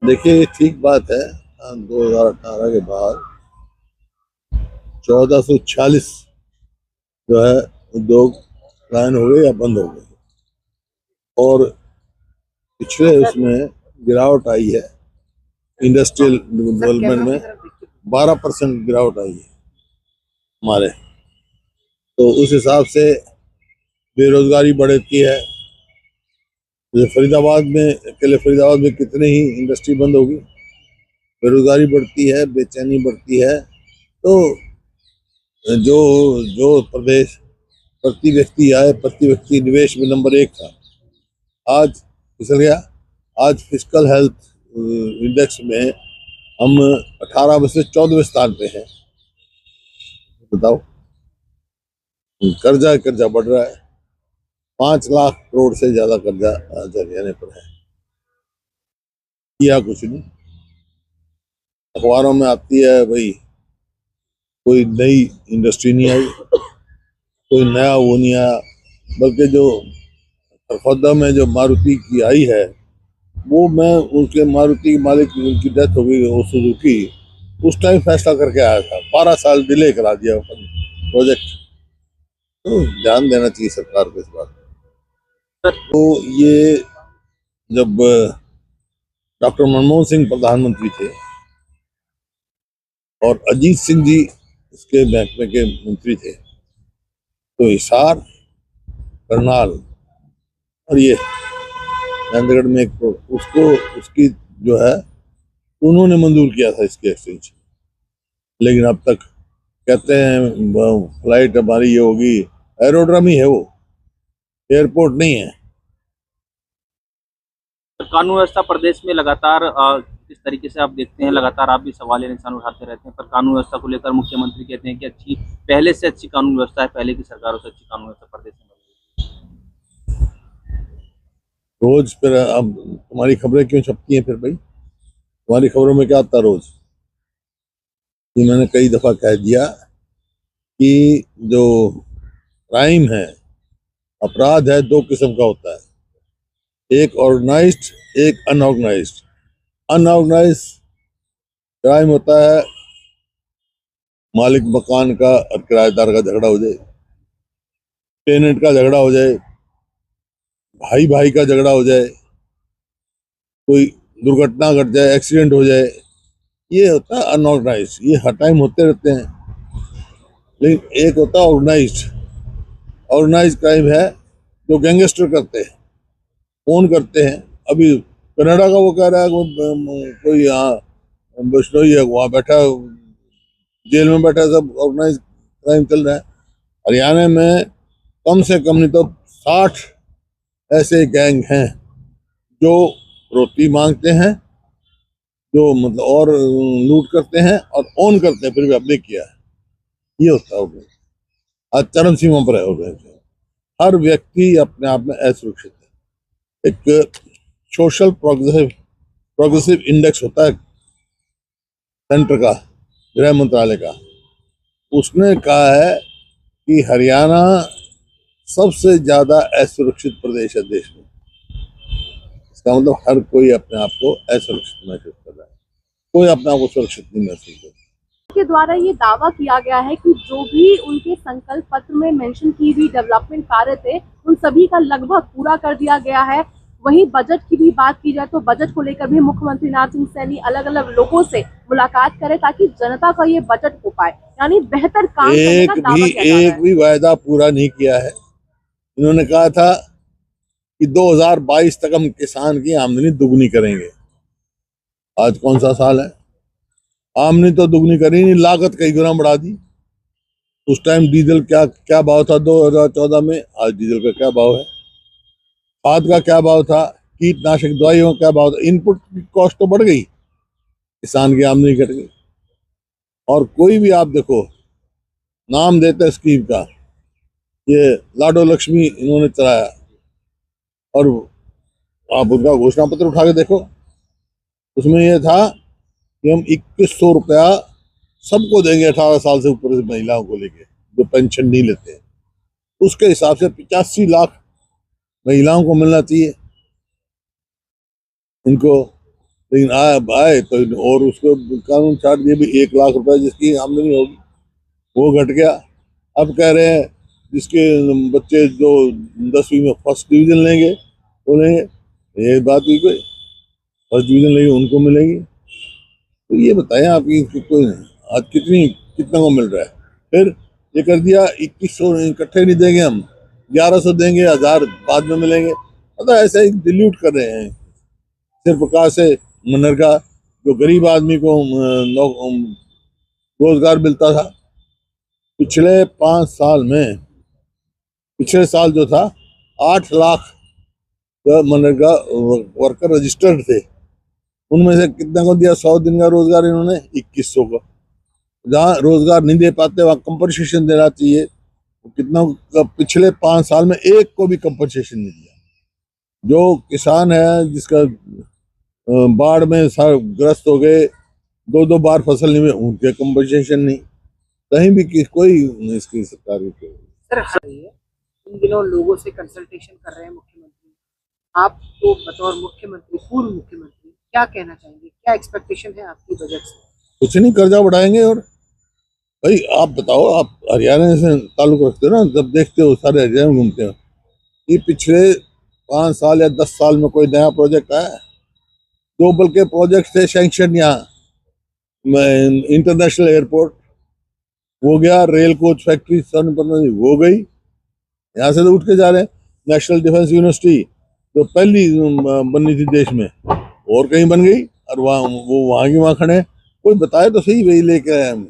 देखिए, ठीक बात है। 2018 के बाद 1446 जो है उद्योग लाइन हो गए या बंद हो गए, और पिछले उसमें गिरावट आई है। इंडस्ट्रियल डेवलपमेंट में 12% गिरावट आई है हमारे। तो उस हिसाब से बेरोजगारी बढ़ती है। जैसे फरीदाबाद में, अकेले फरीदाबाद में कितने ही इंडस्ट्री बंद होगी, बेरोजगारी बढ़ती है, बेचैनी बढ़ती है। तो जो जो प्रदेश प्रति व्यक्ति निवेश में नंबर 1 था, आज फिसल गया। आज फिजिकल हेल्थ इंडेक्स में हम 18 में से 14वें स्थान पे हैं। बताओ, कर्जा बढ़ रहा है। 5 लाख करोड़ से ज्यादा कर्जा आज हरियाणा पर है। किया कुछ नहीं। अखबारों में आती है भाई, कोई नई इंडस्ट्री नहीं आई, कोई नया वो नहीं आया। बल्कि जो खरखोदा में जो मारुति की आई है, वो मैं उनके मारुति के मालिक की उनकी डेथ हो गई, वो सुजुकी, उस टाइम फैसला करके आया था। 12 साल डिले करा दिया प्रोजेक्ट। तो ध्यान देना चाहिए सरकार को इस बात पर। तो ये जब डॉक्टर मनमोहन सिंह प्रधानमंत्री थे और अजीत सिंह जी इसके महकमे के मंत्री थे, तो हिसार, करनाल और ये नंदगढ़ में एक उसको उसकी जो है उन्होंने मंजूर किया था इसकी एक्सटेंशन। लेकिन अब तक कहते हैं फ्लाइट हमारी ये होगी, एरोड्रम ही है वो, एयरपोर्ट नहीं है। कानून व्यवस्था प्रदेश में लगातार किस तरीके से आप देखते हैं, लगातार आप भी सवाल या निशान उठाते रहते हैं, पर कानून व्यवस्था को लेकर मुख्यमंत्री कहते हैं कि अच्छी, पहले से अच्छी कानून व्यवस्था है, पहले की सरकारों से अच्छी कानून व्यवस्था प्रदेश में रोज फिर अब तुम्हारी खबरें क्यों छपती हैं फिर भाई? तुम्हारी खबरों में क्या आता रोज? ये मैंने कई दफा कह दिया कि जो क्राइम है, अपराध है, 2 किस्म का होता है। एक ऑर्गेनाइज्ड, एक अनऑर्गेनाइज्ड। अनऑर्गेनाइज्ड क्राइम होता है मालिक मकान का और किराएदार का झगड़ा हो जाए, टेनेंट का झगड़ा हो जाए, भाई भाई का झगड़ा हो जाए, कोई दुर्घटना घट जाए, एक्सीडेंट हो जाए, ये होता है अनऑर्गेनाइज्ड। ये हर टाइम होते रहते हैं। लेकिन एक होता है ऑर्गेनाइज्ड। ऑर्गेनाइज्ड क्राइम है जो गैंगस्टर करते हैं, कौन करते हैं। अभी कनाडा का वो कह रहा है कोई यहाँ बिश्नोई है, वहाँ बैठा, जेल में बैठा, सब ऑर्गेनाइज क्राइम चल रहा है। हरियाणा में कम से कम नहीं तो 60 ऐसे गैंग हैं जो रोटी मांगते हैं, जो मतलब और लूट करते हैं और ओन करते हैं, फिर भी अपने किया है। ये होता है। आज चरम सीमा पर है हो गए। हर व्यक्ति अपने आप में असुरक्षित है। एक सोशल प्रोग्रेसिव इंडेक्स होता है सेंटर का, गृह मंत्रालय का। उसने कहा है कि हरियाणा सबसे ज्यादा असुरक्षित प्रदेश है देश में। इसका मतलब हर कोई अपने आप को असुरक्षित महसूस कर रहा है, कोई अपने आप को सुरक्षित नहीं महसूस कर रहा। के द्वारा ये दावा किया गया है कि जो भी उनके संकल्प पत्र में मेंशन की हुई डेवलपमेंट कार्य थे, उन सभी का लगभग पूरा कर दिया गया है। वहीं बजट की भी बात की जाए तो बजट को लेकर भी मुख्यमंत्री नाथ सिंह सैनी अलग अलग लोगों से मुलाकात करें ताकि जनता का ये बजट हो पाए, यानी बेहतर काम करने का दावा किया जा रहा है। एक भी वायदा पूरा नहीं किया है। इन्होंने कहा था कि 2022 तक हम किसान की आमदनी दुगनी करेंगे। आज कौन सा साल है? आमदनी तो दुगनी करी नहीं, लागत कई गुना बढ़ा दी। उस टाइम डीजल क्या क्या भाव था 2014 में, आज डीजल का क्या भाव है? खाद का क्या भाव था? कीटनाशक दवाइयों का क्या भाव था? इनपुट की कॉस्ट तो बढ़ गई, किसान की आमदनी घट गई। और कोई भी आप देखो, नाम देते हैं स्कीम का, ये लाडो लक्ष्मी इन्होंने चलाया, और आप उनका घोषणा पत्र उठा के देखो, उसमें यह था कि हम 2100 रुपया सबको देंगे 18 साल से ऊपर महिलाओं को लेके जो पेंशन नहीं लेते हैं। उसके हिसाब से 85 लाख महिलाओं को मिलना चाहिए। इनको लेकिन आए तो और उसको कानून छाट दिए भी 1 लाख रुपए जिसकी आमदनी होगी वो घट गया। अब कह रहे हैं जिसके बच्चे जो 10वीं में फर्स्ट डिवीजन लेंगे वो लेंगे, ये बात हुई कोई? फर्स्ट डिवीजन लेंगे उनको मिलेगी। तो ये बताएं आप कोई आज कितना को मिल रहा है? फिर ये कर दिया 2100 इकट्ठे नहीं देंगे हम, 1100 देंगे, 1000 बाद में मिलेंगे। मतलब ऐसा ही डिल्यूट कर रहे हैं। सिर्फ प्रकाश से मनरेगा जो गरीब आदमी को रोजगार मिलता था पिछले 5 साल में, पिछले साल जो था 8 लाख मनरेगा वर्कर रजिस्टर्ड थे, उनमें से कितना को दिया? 100 दिन का रोजगार इन्होंने 2100 को। जहाँ रोजगार नहीं दे पाते वहाँ कंपनसेशन देना चाहिए। कितना पिछले 5 साल में एक को भी कंपनसेशन नहीं दिया। जो किसान है जिसका बाढ़ में ग्रस्त हो गए, 2 बार फसल नहीं हुई, उनके कंपनसेशन नहीं, कहीं भी कोई इसकी सरकार की। सर इन दिनों लोगों से कंसल्टेशन कर रहे हैं मुख्यमंत्री, आप तो बतौर मुख्यमंत्री, पूर्व मुख्यमंत्री, क्या कहना चाहेंगे? क्या एक्सपेक्टेशन है आपकी बजट से? कुछ नहीं, कर्जा बढ़ाएंगे। और भाई आप बताओ, आप हरियाणा से ताल्लुक रखते हो ना, जब देखते हो सारे हरियाणा में घूमते हो, ये पिछले 5 साल या 10 साल में कोई नया प्रोजेक्ट आया? 2 बल्कि प्रोजेक्ट थे सैंक्शन। यहाँ इंटरनेशनल एयरपोर्ट हो गया, रेल कोच फैक्ट्री सोनीपत हो गई, यहाँ से तो उठ के जा रहे हैं। नेशनल डिफेंस यूनिवर्सिटी जो पहली बननी थी देश में, और कहीं बन गई, और वहाँ की वहाँ खड़े हैं। कोई बताए तो सही, वही लेके आए हम।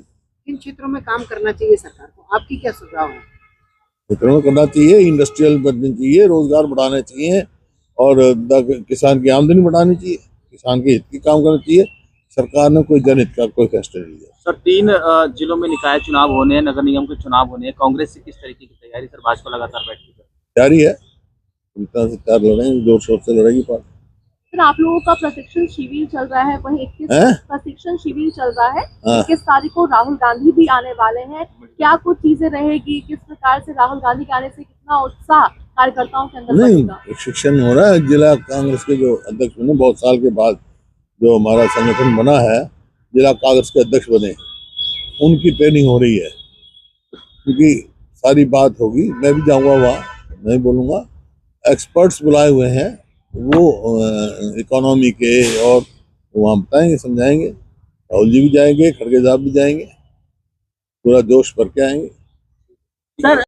किन क्षेत्रों में काम करना चाहिए सरकार को? आपकी क्या सुझाव है? क्षेत्रों में करना चाहिए, इंडस्ट्रियल बननी चाहिए, रोजगार बढ़ाने चाहिए, और किसान की आमदनी बढ़ानी चाहिए, किसान के हित की काम करना चाहिए। सरकार ने कोई जनहित का कोई फैसला नहीं लिया। सर 3 जिलों में निकाय चुनाव होने हैं, नगर निगम के चुनाव होने हैं, कांग्रेस से किस तरीके की तैयारी? सर भाजपा लगातार बैठी है, तैयारी है, सरकार लड़ेंगे, जोर शोर से लड़ेगी पार्टी। सर आप लोगों का प्रशिक्षण शिविर चल रहा है, वहीं 21 हैं? प्रशिक्षण शिविर चल रहा है, हाँ। 21 तारीख को राहुल गांधी भी आने वाले हैं। क्या कुछ चीजें रहेगी, किस प्रकार से राहुल गांधी के आने से कितना उत्साह कार्यकर्ताओं के अंदर नहीं, बढ़ेगा? शिक्षण हो रहा है। जिला कांग्रेस के जो अध्यक्ष बने, बहुत साल के बाद जो हमारा संगठन बना है, जिला कांग्रेस के अध्यक्ष बने, उनकी ट्रेनिंग हो रही है। क्योंकि सारी बात होगी, मैं भी जाऊंगा वहाँ, मैं भी बोलूँगा। एक्सपर्ट्स बुलाए हुए हैं, वो इकोनॉमी के, और वहाँ बताएंगे, समझाएंगे। राहुल जी भी जाएंगे, खड़गे साहब भी जाएंगे, पूरा जोश भर के आएंगे। सर